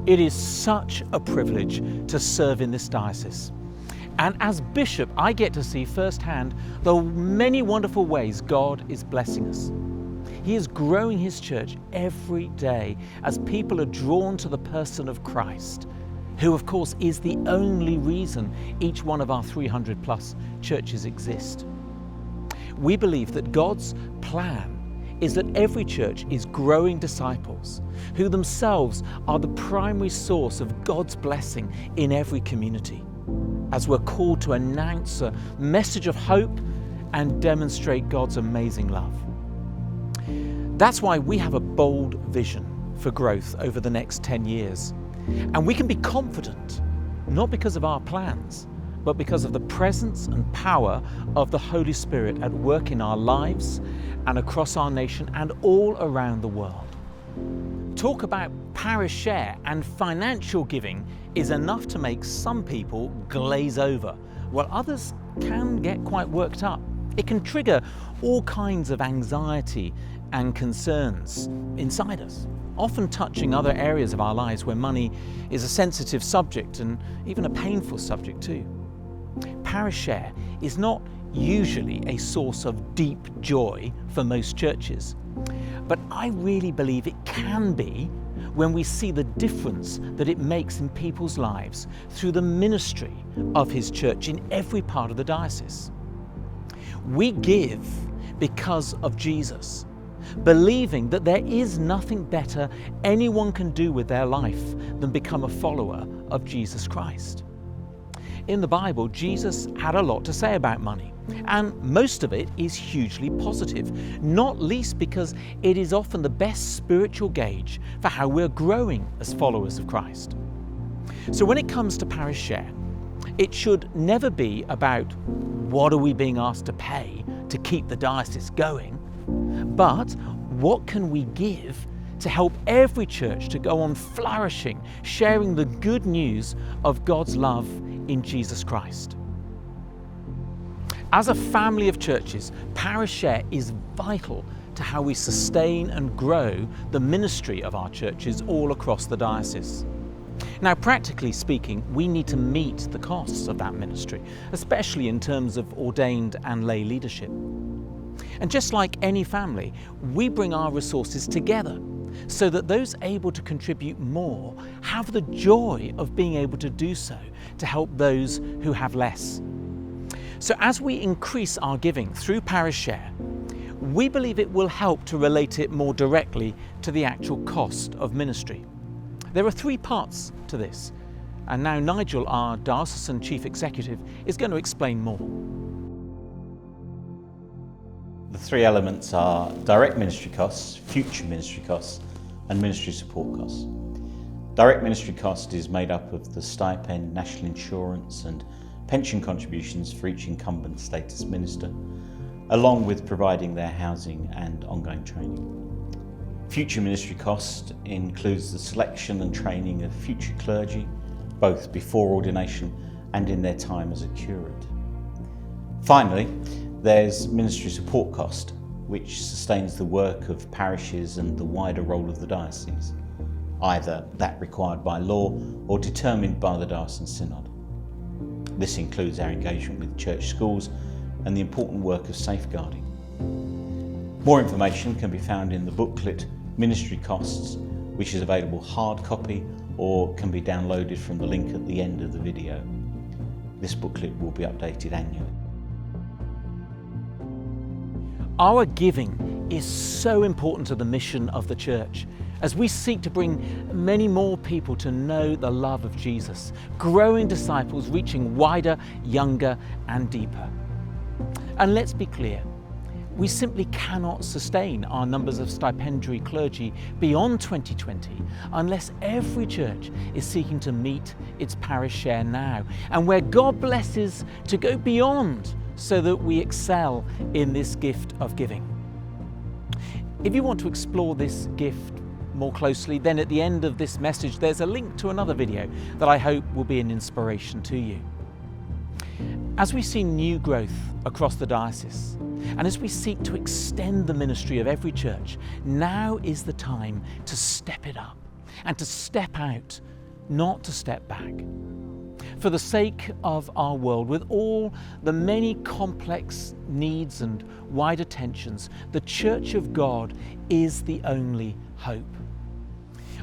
It is such a privilege to serve in this diocese. And as bishop, I get to see firsthand the many wonderful ways God is blessing us. He is growing His church every day as people are drawn to the person of Christ, who of course is the only reason each one of our 300 plus churches exist. We believe that God's plan is that every church is growing disciples who themselves are the primary source of God's blessing in every community, as we're called to announce a message of hope and demonstrate God's amazing love. That's why we have a bold vision for growth over the next 10 years. And we can be confident, not because of our plans, but because of the presence and power of the Holy Spirit at work in our lives and across our nation and all around the world. Talk about parish share and financial giving is enough to make some people glaze over, while others can get quite worked up. It can trigger all kinds of anxiety and concerns inside us, often touching other areas of our lives where money is a sensitive subject and even a painful subject too. Parish share is not usually a source of deep joy for most churches, but I really believe it can be when we see the difference that it makes in people's lives through the ministry of His church in every part of the diocese. We give because of Jesus, believing that there is nothing better anyone can do with their life than become a follower of Jesus Christ. In the Bible, Jesus had a lot to say about money, and most of it is hugely positive, not least because it is often the best spiritual gauge for how we're growing as followers of Christ. So when it comes to parish share, it should never be about what are we being asked to pay to keep the diocese going, but what can we give to help every church to go on flourishing, sharing the good news of God's love in Jesus Christ. As a family of churches, parish share is vital to how we sustain and grow the ministry of our churches all across the diocese. Now, practically speaking, we need to meet the costs of that ministry, especially in terms of ordained and lay leadership. And just like any family, we bring our resources together so that those able to contribute more have the joy of being able to do so to help those who have less. So as we increase our giving through parish share, we believe it will help to relate it more directly to the actual cost of ministry. There are 3 parts to this, and now Nigel, our diocesan chief executive, is going to explain more. The 3 elements are direct ministry costs, future ministry costs, and ministry support costs. Direct ministry cost is made up of the stipend, national insurance and pension contributions for each incumbent status minister, along with providing their housing and ongoing training. Future ministry cost includes the selection and training of future clergy, both before ordination and in their time as a curate. Finally, there's ministry support cost, which sustains the work of parishes and the wider role of the diocese, either that required by law or determined by the diocesan synod. This includes our engagement with church schools and the important work of safeguarding. More information can be found in the booklet Ministry Costs, which is available hard copy or can be downloaded from the link at the end of the video. This booklet will be updated annually. Our giving is so important to the mission of the church as we seek to bring many more people to know the love of Jesus, growing disciples reaching wider, younger and deeper. And let's be clear, we simply cannot sustain our numbers of stipendiary clergy beyond 2020 unless every church is seeking to meet its parish share now, and where God blesses to go beyond so that we excel in this gift of giving. If you want to explore this gift more closely, then at the end of this message there's a link to another video that I hope will be an inspiration to you. As we see new growth across the diocese, and as we seek to extend the ministry of every church, now is the time to step it up and to step out not to step back. For the sake of our world, with all the many complex needs and wider tensions, the Church of God is the only hope.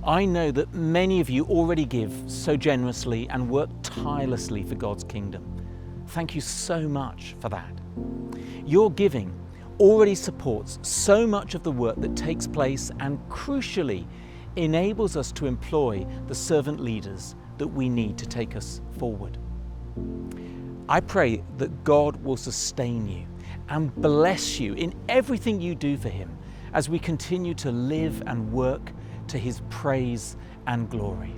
I know that many of you already give so generously and work tirelessly for God's kingdom. Thank you so much for that. Your giving already supports so much of the work that takes place and, crucially, enables us to employ the servant leaders that we need to take us forward. I pray that God will sustain you and bless you in everything you do for Him as we continue to live and work to His praise and glory.